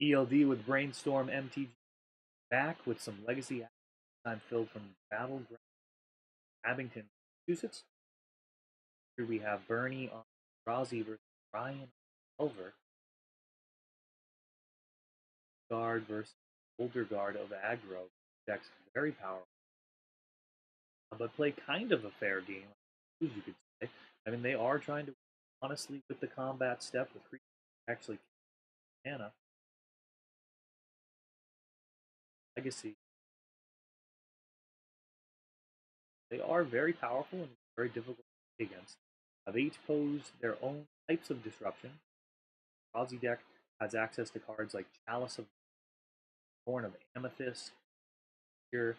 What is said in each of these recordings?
ELD with Brainstorm MTG back with some legacy time filled from Battleground, Abington, Massachusetts. Here we have Bernie on Eldrazi versus Ryan Elver. Guard versus Older Guard of aggro. Deck's very powerful, but play kind of a fair game, you could say. I mean, they are trying to honestly with the combat step with actually mana. Legacy. They are very powerful and very difficult to play against. They each pose their own types of disruption. Eldrazi deck has access to cards like Chalice of Horn of Amethyst, here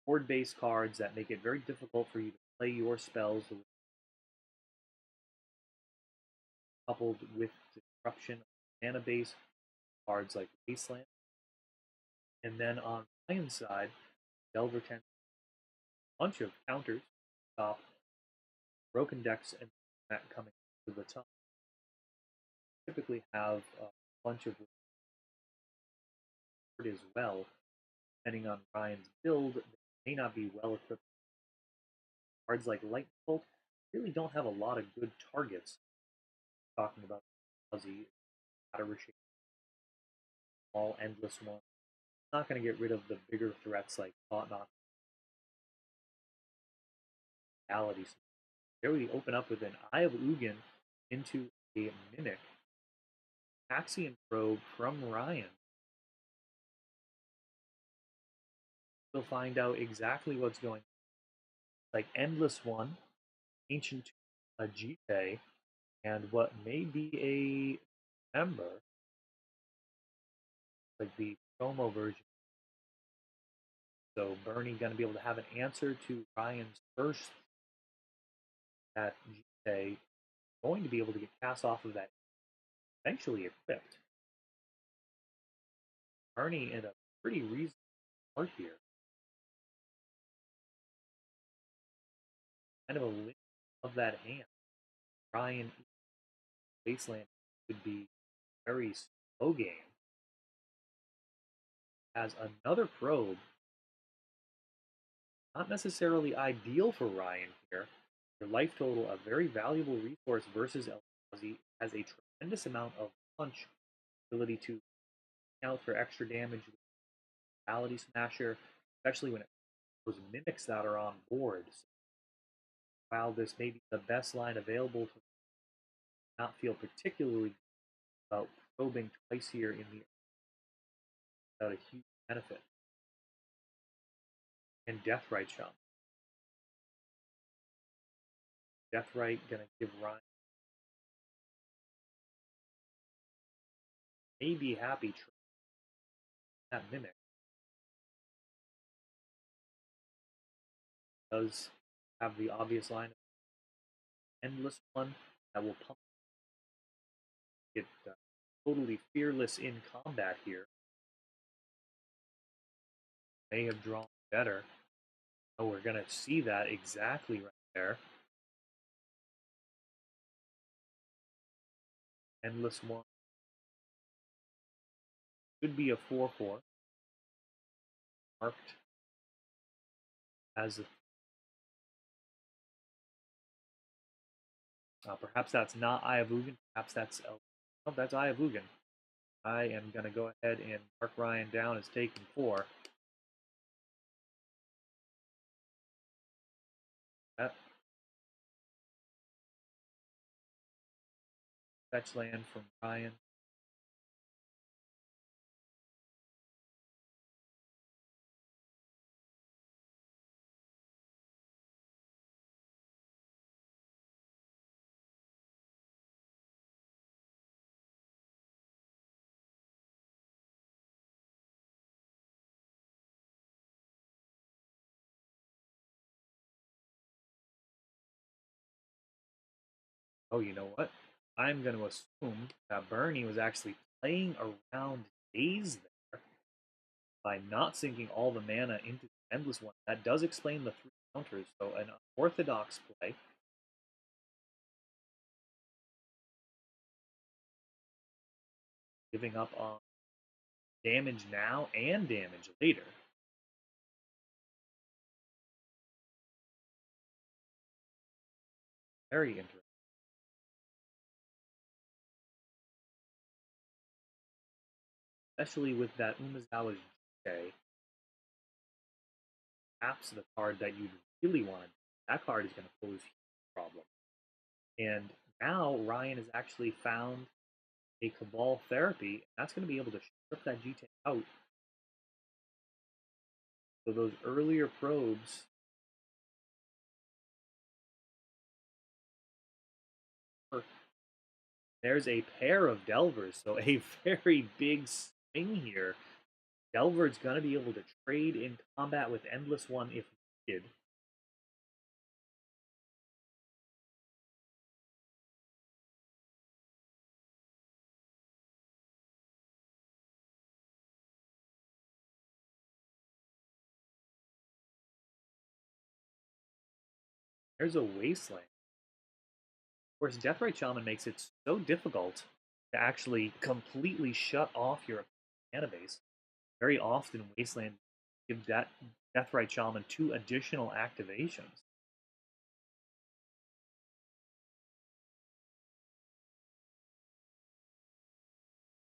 board-based cards that make it very difficult for you to play your spells, coupled with disruption mana-based cards like Wasteland. And then on Ryan's side, Delver tends a bunch of counters to stop broken decks and that coming to the top. Typically have a bunch of as well. Depending on Ryan's build, they may not be well equipped. Cards like Lightning Bolt really don't have a lot of good targets. Talking about Fuzzy, Shape, all endless one. Not going to get rid of the bigger threats like Thought-Knot. Reality. Here we open up with an Eye of Ugin into a Mimic. Axiom Probe from Ryan. We'll find out exactly what's going on. Like Endless One, Ancient Ajite, and what may be a member, like the promo version. So Bernie going to be able to have an answer to Ryan's first that GK, going to be able to get cast off of that, eventually equipped. Bernie in a pretty reasonable part here. Kind of a link of that hand. Ryan Wasteland could be a very slow game. Has another probe. Not necessarily ideal for Ryan here. Your life total, a very valuable resource versus Eldrazi, has a tremendous amount of punch, ability to count for extra damage, Reality Smasher, especially when it those mimics that are on board. So while this may be the best line available, to not feel particularly about probing twice here in the without a huge benefit. And Deathrite Shaman. Deathrite gonna give Ryan maybe happy that mimic. Does have the obvious line endless one that will pump it totally fearless in combat here. May have drawn better. Oh, we're gonna see that exactly right there. Endless one. Could be a 4/4. Marked as a perhaps that's not Eye of Ugin. Perhaps that's oh, that's Eye of Ugin. I am going to go ahead and mark Ryan down as taking 4. That fetch land from Ryan. Oh, you know what? I'm going to assume that Bernie was actually playing around Daze there by not sinking all the mana into the Endless One. That does explain the 3 counters. So an orthodox play. Giving up on damage now and damage later. Very interesting. Especially with that Umezawa's J, perhaps the card that you really want. That card is going to pose a problem. And now Ryan has actually found a Cabal Therapy, and that's going to be able to strip that GT out. So those earlier probes there's a pair of Delvers, so a very big swing here. Delver's going to be able to trade in combat with Endless One if needed. There's a Wasteland. Of course, Deathrite Shaman makes it so difficult to actually completely shut off your mana base. Very often, Wasteland give that Deathrite Shaman 2 additional activations.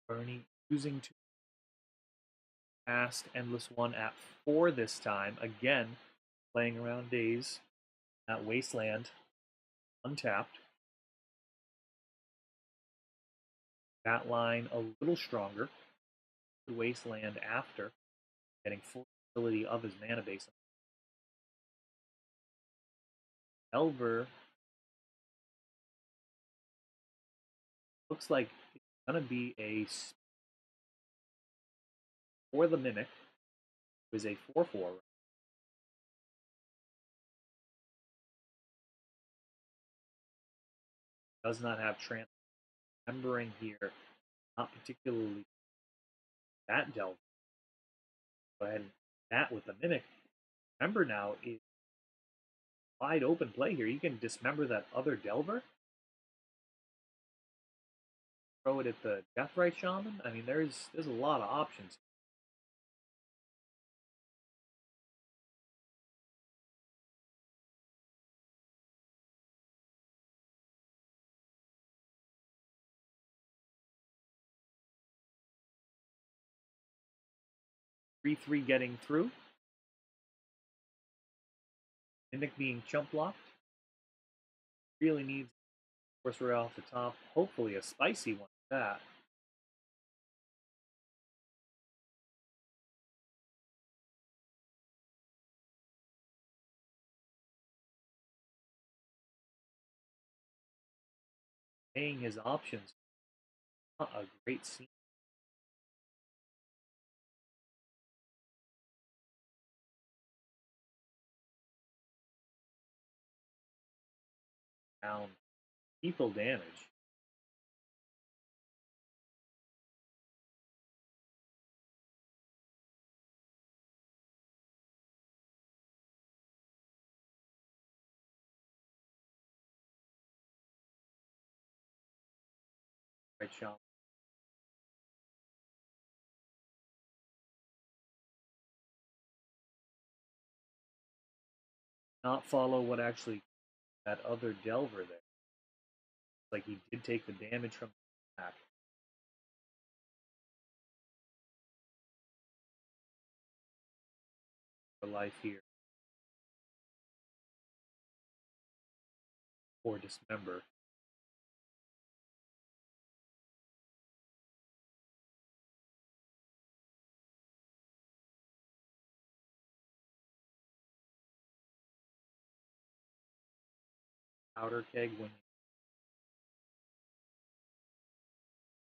Bernie using to cast Endless One at 4 this time. Again, playing around days at Wasteland, untapped. That line a little stronger. The Wasteland after getting full utility of his mana base. Elver looks like it's gonna be a for the Mimic, who is a 4/4. Does not have trans. Remembering here, not particularly that Delver. Go ahead and that with the Mimic. Remember now is wide open play here. You can dismember that other Delver. Throw it at the Deathrite Shaman. I mean, there's a lot of options. 3/3 getting through. Mimic being chump blocked. Really needs Force Ray off the top. Hopefully a spicy one at that. Paying his options. Not a great scene. Down lethal damage. Right shot. Not follow what actually that other Delver there. Like he did take the damage from the attack. For life here. Or dismember. Powder keg when you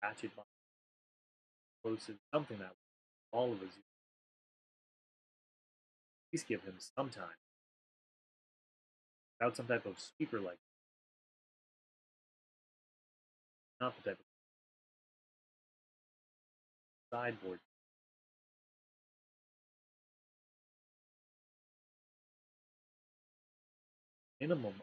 catch it by close something that all of us at least give him some time. Without some type of sweeper like not the type of sideboard. Minimum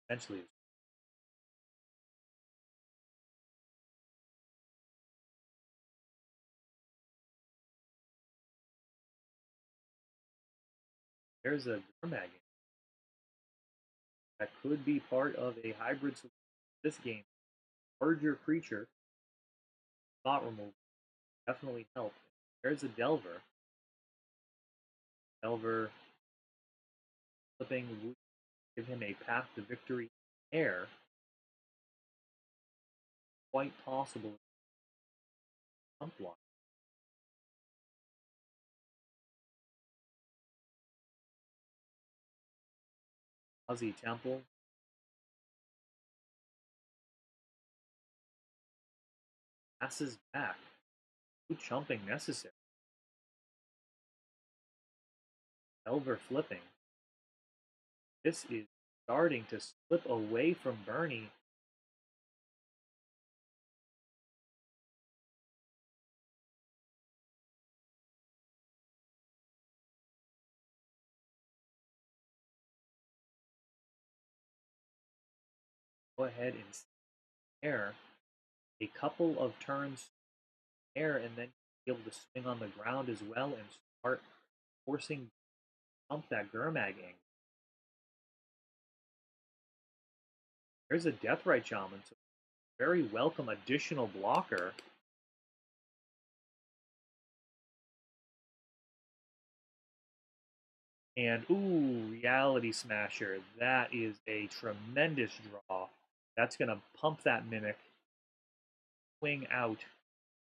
essentially. There's a Gurmag that could be part of a hybrid solution in this game. Larger creature, spot removal, definitely help. There's a Delver. Delver flipping would give him a path to victory in air. Quite possible jump block. Aussie Temple. Passes back. No chumping necessary. Delver flipping. This is starting to slip away from Bernie. Go ahead and air a couple of turns air and then be able to swing on the ground as well and start forcing pump that Gurmag angle. There's a Deathrite Shaman, so very welcome additional blocker. And ooh, Reality Smasher. That is a tremendous draw. That's going to pump that Mimic. Swing out.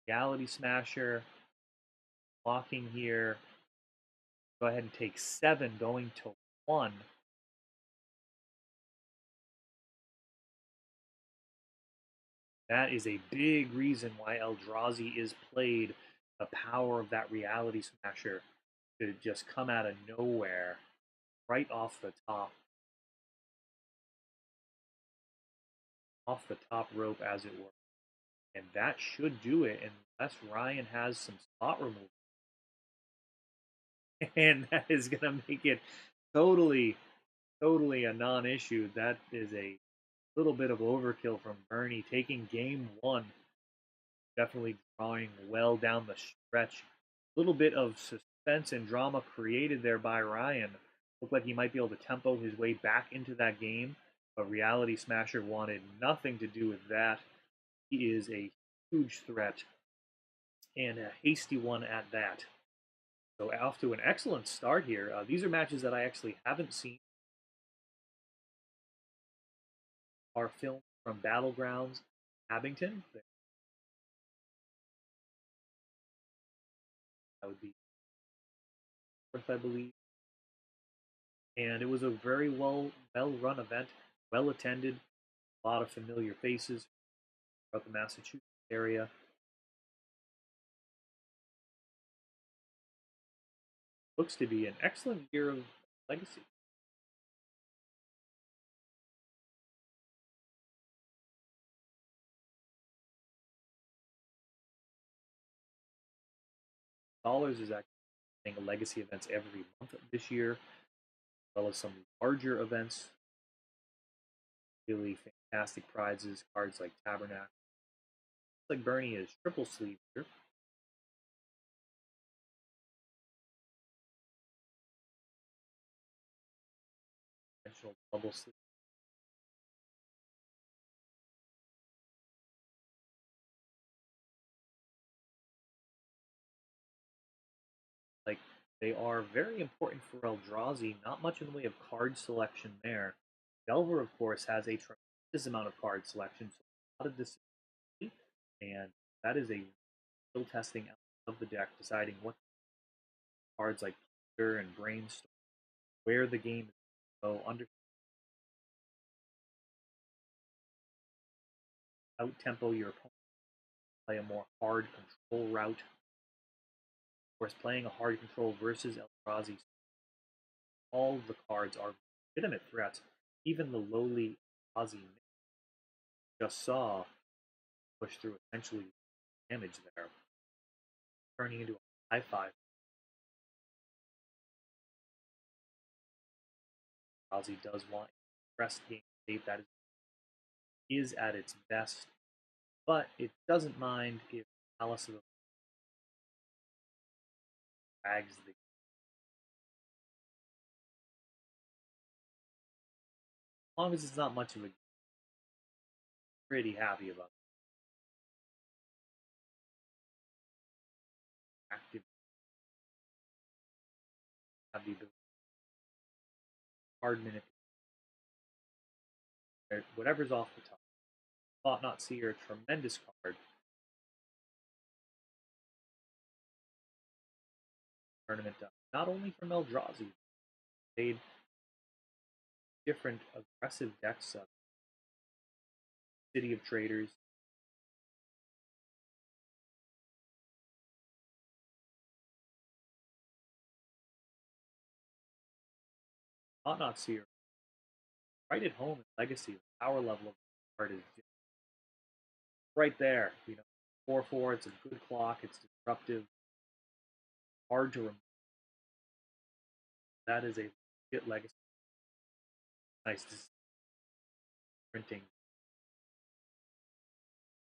Reality Smasher. Blocking here. Go ahead and take 7, going to 1. That is a big reason why Eldrazi is played. The power of that Reality Smasher to just come out of nowhere, right off the top rope, as it were. And that should do it, unless Ryan has some spot removal. And that is going to make it totally a non-issue. That is a little bit of overkill from Bernie, taking game 1. Definitely drawing well down the stretch. A little bit of suspense and drama created there by Ryan. Looked like he might be able to tempo his way back into that game, but Reality Smasher wanted nothing to do with that. He is a huge threat, and a hasty one at that. So off to an excellent start here. These are matches that I actually haven't seen. Are filmed from Battlegrounds, Abington. That would be fourth, I believe. And it was a very well-run event, well attended, a lot of familiar faces throughout the Massachusetts area. Looks to be an excellent year of Legacy. Dollars is actually playing Legacy events every month this year, as well as some larger events. Really fantastic prizes, cards like Tabernacle. Looks like Bernie is triple sleeve here. Potential double sleeve. Like, they are very important for Eldrazi. Not much in the way of card selection there. Delver, of course, has a tremendous amount of card selection, so a lot of this, and that is a skill testing of the deck, deciding what cards like Peter and Brainstorm, where the game is going to go, under out tempo your opponent, play a more hard control route. Of course, playing a hard control versus Eldrazi, all the cards are legitimate threats. Even the lowly Eldrazi just saw push through essentially damage there, turning into a high 5. Eldrazi does want a press game state that is at its best, but it doesn't mind if Palace of the drags the. As long as it's not much of a, pretty happy about it. Active, have the ability, hard minute, whatever's off the top. Thought Not Seer, tremendous card. Tournament done. Not only from Eldrazi, played different aggressive decks of City of Traders. Thought Not Seer, right at home in Legacy, the power level of the card is just right there. 4/4. It's a good clock. It's disruptive. Hard to remove. That is a legit Legacy. Nice to see. Printing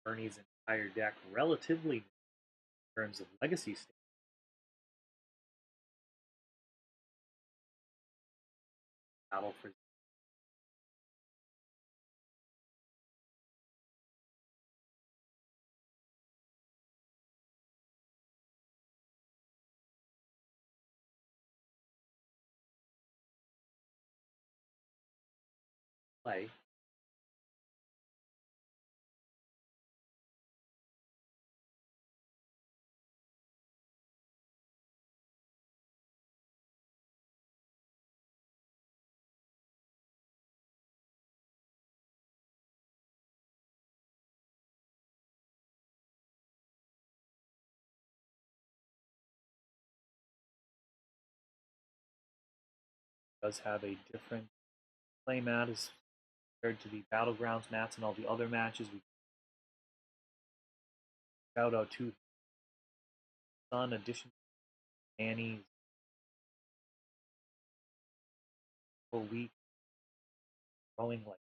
Bernie's entire deck relatively in terms of Legacy state. Battle for play. Does have a different play mat as compared to the Battlegrounds mats and all the other matches. We shout out to Sun addition to Annie's whole week growing like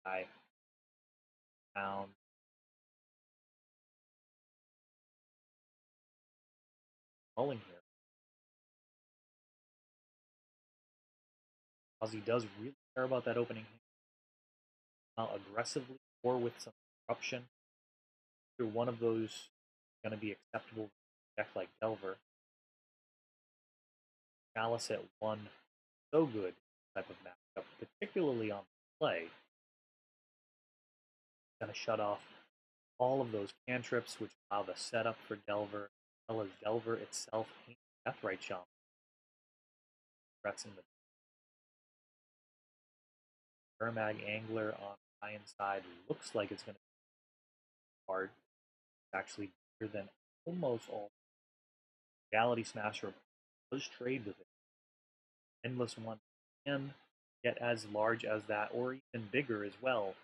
I found growing here. Ozzy does really care about that opening hand. Aggressively or with some disruption. Either one of those going to be acceptable deck like Delver. Chalice at 1, so good type of matchup, particularly on play. Going to shut off all of those cantrips, which allow the setup for Delver, as well as Delver itself, Deathrite Shaman. Threats in the Ermag Angler on Ryan side looks like it's going to be hard. It's actually bigger than almost all. Reality Smasher does trade with it. Endless One can get as large as that, or even bigger as well.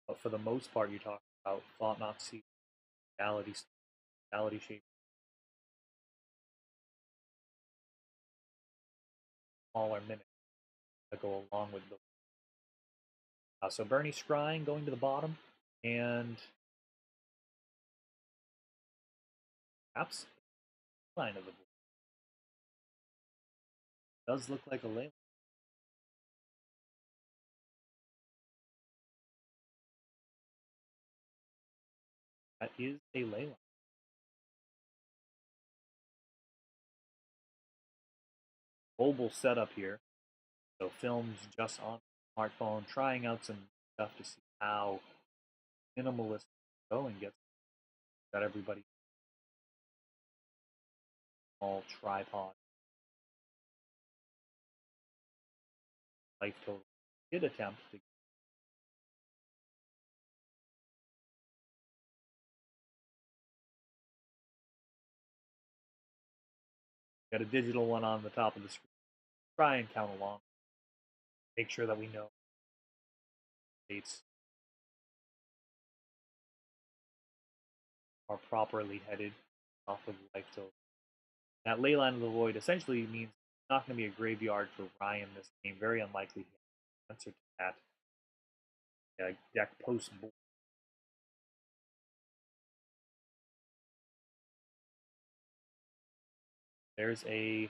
But for the most part, you're talking about Thought Not Seer, Reality Shape, smaller minutes that go along with those. So Bernie Scrying going to the bottom, and perhaps line of the board. Does look like a ley line. That is a ley line. Mobile setup here. So films just on smartphone, trying out some stuff to see how minimalist go and get got everybody all tripod. Life total did attempt to get a digital one on the top of the screen. Try and count along. Make sure that we know dates are properly headed off of life total. That Leyline of the Void essentially means it's not going to be a graveyard for Ryan this game. Very unlikely he has an answer to that deck post board. There's a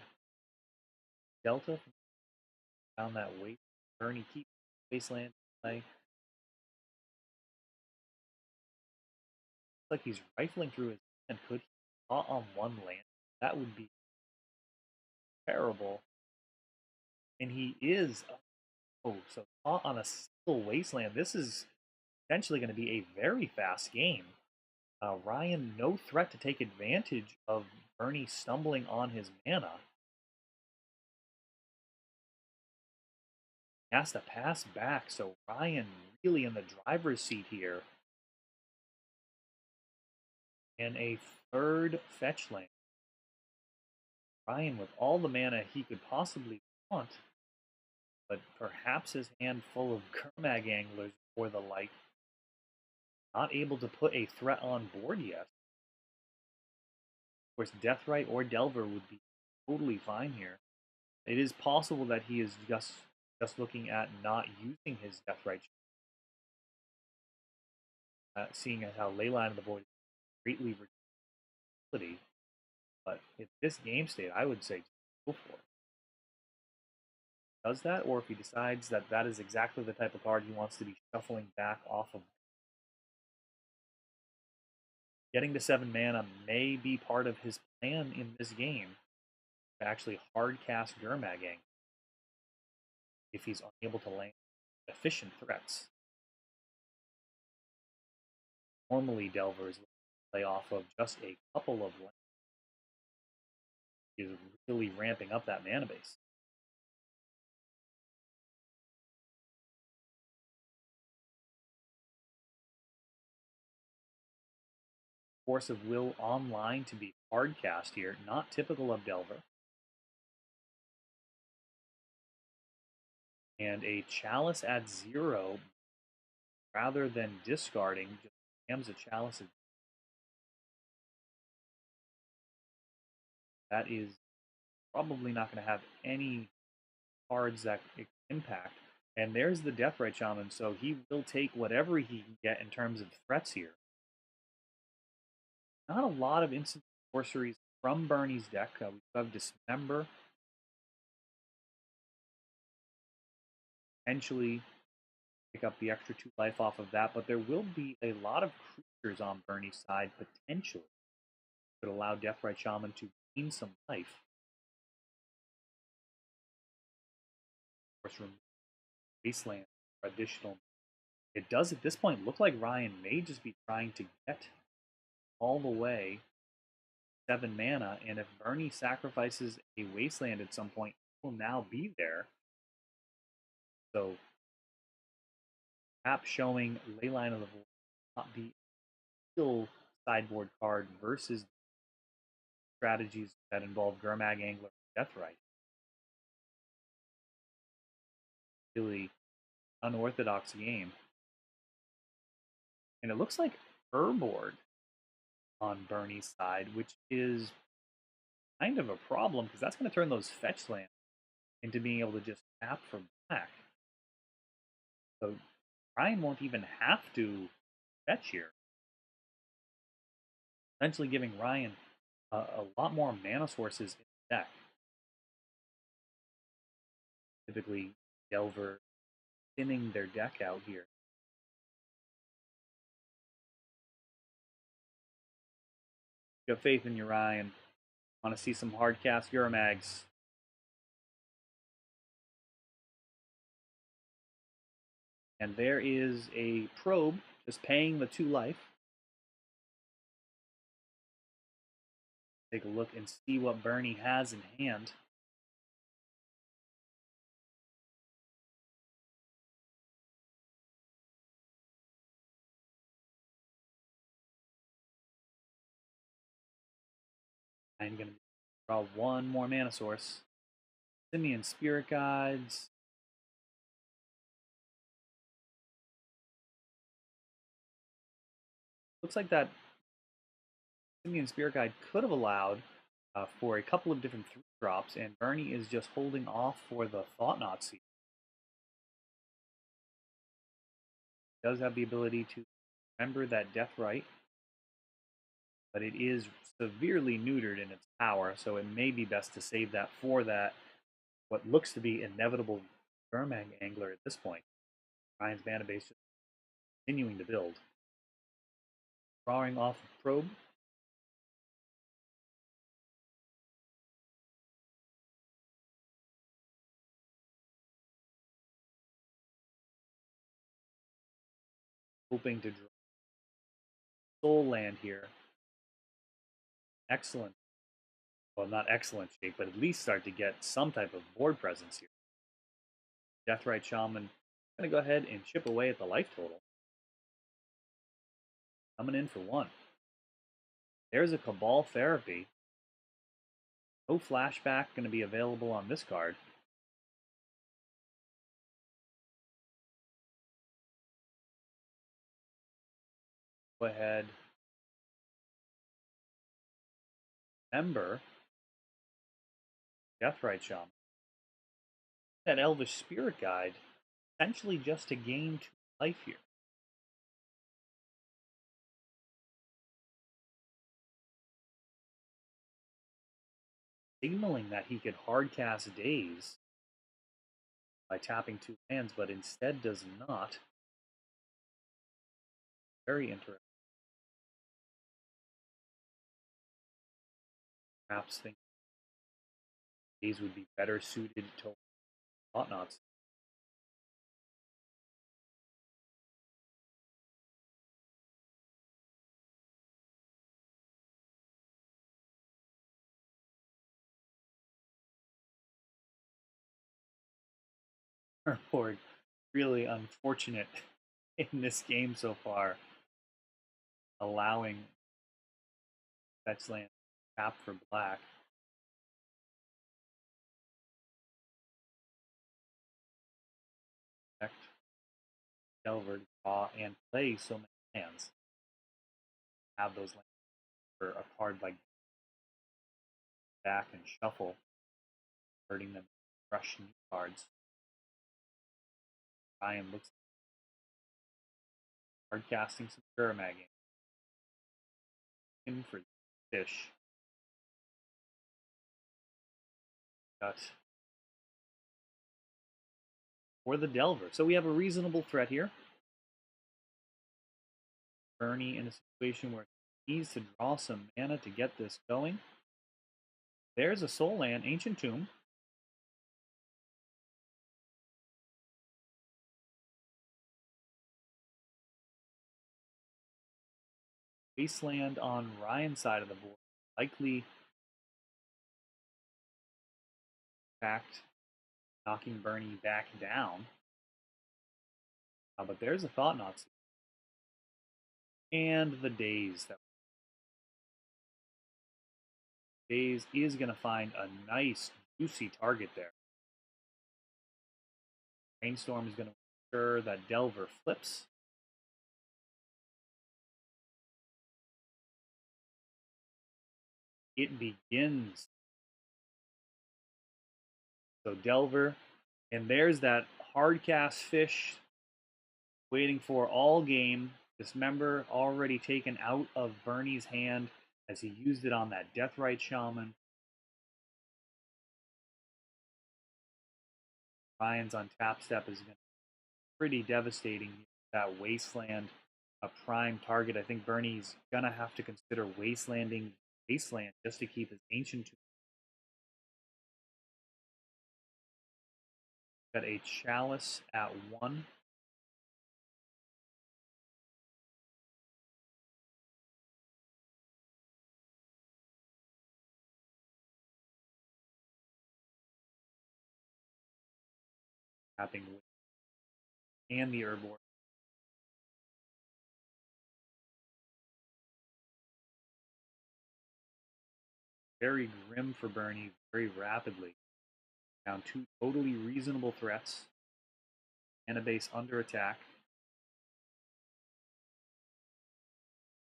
Delta down that way. Bernie keeps Wasteland play. Looks like he's rifling through his hand. Could he draw on one land? That would be terrible. And he is. Oh, so caught on a single Wasteland. This is potentially going to be a very fast game. Ryan, no threat to take advantage of Bernie stumbling on his mana. He has to pass back, so Ryan really in the driver's seat here. And a third fetch land. Ryan with all the mana he could possibly want, but perhaps his hand full of Gurmag Anglers or the like. Not able to put a threat on board yet. Of course, Deathrite or Delver would be totally fine here. It is possible that he is just looking at not using his Deathrite, seeing as how Leyline of the Void greatly reduced ability. But in this game state, I would say go for it. Does that, or if he decides that that is exactly the type of card he wants to be shuffling back off of. Getting to 7 mana may be part of his plan in this game to actually hard cast Gurmag if he's unable to land efficient threats. Normally, Delvers play off of just a couple of lands. He is really ramping up that mana base. Force of Will online to be hard cast here, not typical of Delver. And a Chalice at 0, rather than discarding, just jams a Chalice at 0. That is probably not going to have any cards that impact. And there's the Deathrite Shaman, so he will take whatever he can get in terms of threats here. Not a lot of instant sorceries from Bernie's deck. We have Dismember. Potentially pick up the extra 2 life off of that, but there will be a lot of creatures on Bernie's side, potentially. Could allow Deathrite Shaman to gain some life. Of course, remove Wasteland for additional. It does at this point look like Ryan may just be trying to get all the way 7 mana, and if Bernie sacrifices a Wasteland at some point, it will now be there. So, perhaps showing Leyline of the Void not be a real sideboard card versus strategies that involve Gurmag Angler and Deathrite. Really unorthodox game. And it looks like Urborg on Bernie's side, which is kind of a problem because that's going to turn those fetch lands into being able to just tap for black. So Ryan won't even have to fetch here. Essentially giving Ryan a lot more mana sources in the deck. Typically, Delver thinning their deck out here. You have faith in your Ryan. Want to see some hard cast Euromags. And there is a probe just paying the 2 life. Take a look and see what Bernie has in hand. I'm going to draw 1 more mana source. Simian Spirit Guides. Looks like that Simian Spirit Guide could have allowed for a couple of different 3-drops, and Bernie is just holding off for the Thought-Knot Seed. Does have the ability to remember that Death Right, but it is severely neutered in its power, so it may be best to save that for that what looks to be inevitable Gurmag Angler at this point. Ryan's mana base just continuing to build. Drawing off of Probe. Hoping to draw Soul Land here. Excellent. Well, not excellent shape, but at least start to get some type of board presence here. Deathrite Shaman going to go ahead and chip away at the life total. Coming in for 1. There's a Cabal Therapy. No flashback going to be available on this card. Go ahead. Remember Deathrite Shaman. That Elvish Spirit Guide, essentially just to gain 2 life here. Signaling that he could hardcast Daze by tapping 2 lands, but instead does not. Very interesting. Perhaps think Daze would be better suited to Thought-Knots. Board really unfortunate in this game so far, allowing fetch land tap for black. Delver to draw and play so many lands. Have those lands for a card like back and shuffle, hurting them to crush new cards. Ryan looks hard casting some Gurmagging. In for fish. Got for the Delver. So we have a reasonable threat here. Bernie in a situation where he needs to draw some mana to get this going. There's a Soul Land, Ancient Tomb. Wasteland on Ryan's side of the board. Likely, in fact, knocking Bernie back down. But there's a Thought-Knot Seed. And the Daze. Daze is going to find a nice, juicy target there. Brainstorm is going to ensure that Delver flips. It begins. So Delver, and there's that hardcast fish waiting for all game. Dismember already taken out of Bernie's hand as he used it on that Deathrite Shaman. Ryan's on tap step is going to be pretty devastating. That Wasteland, a prime target. I think Bernie's going to have to consider wastelanding Wasteland just to keep his Ancient Tomb. Got a Chalice at 1. Tapping and the Herblore. Very grim for Bernie, very rapidly. Down 2 totally reasonable threats. Mana base under attack.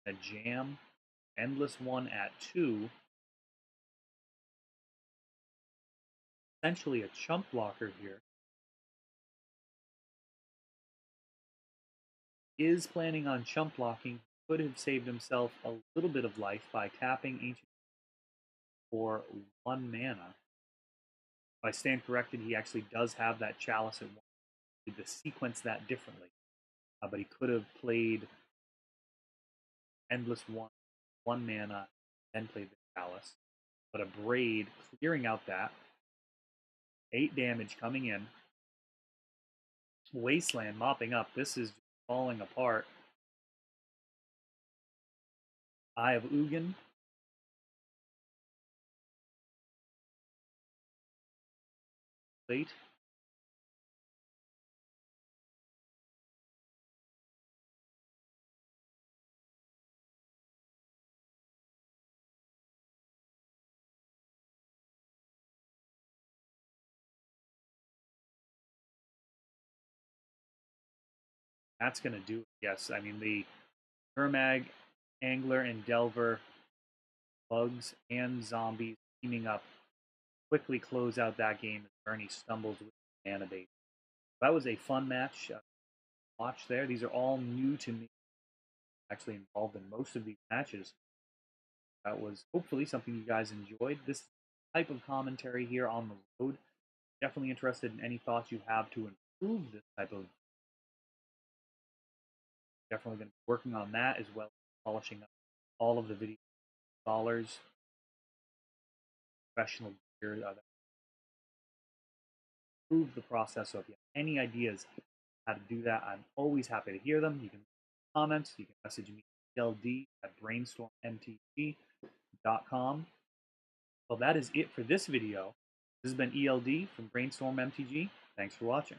A jam Endless One at 2. Essentially a chump blocker here. Is planning on chump blocking. Could have saved himself a little bit of life by tapping Ancient for 1 mana. If I stand corrected, he actually does have that Chalice at 1. He could sequence that differently. But he could have played Endless One, 1 mana, then played the Chalice. But a Braid clearing out that. 8 damage coming in. Wasteland mopping up. This is falling apart. Eye of Ugin. Late. That's going to do it. Yes, I mean, the Mermag, Angler, and Delver, bugs, and zombies teaming up quickly close out that game as Bernie stumbles with mana base. That was a fun match. Watch there. These are all new to me. Actually involved in most of these matches. That was hopefully something you guys enjoyed. This type of commentary here on the road. Definitely interested in any thoughts you have to improve this type of. Definitely going to be working on that as well as polishing up all of the video dollars, professional gear that improve the process. So if you have any ideas how to do that, I'm always happy to hear them. You can comment, you can message me ELD at brainstormmtg.com. Well, that is it for this video. This has been ELD from Brainstorm MTG. Thanks for watching.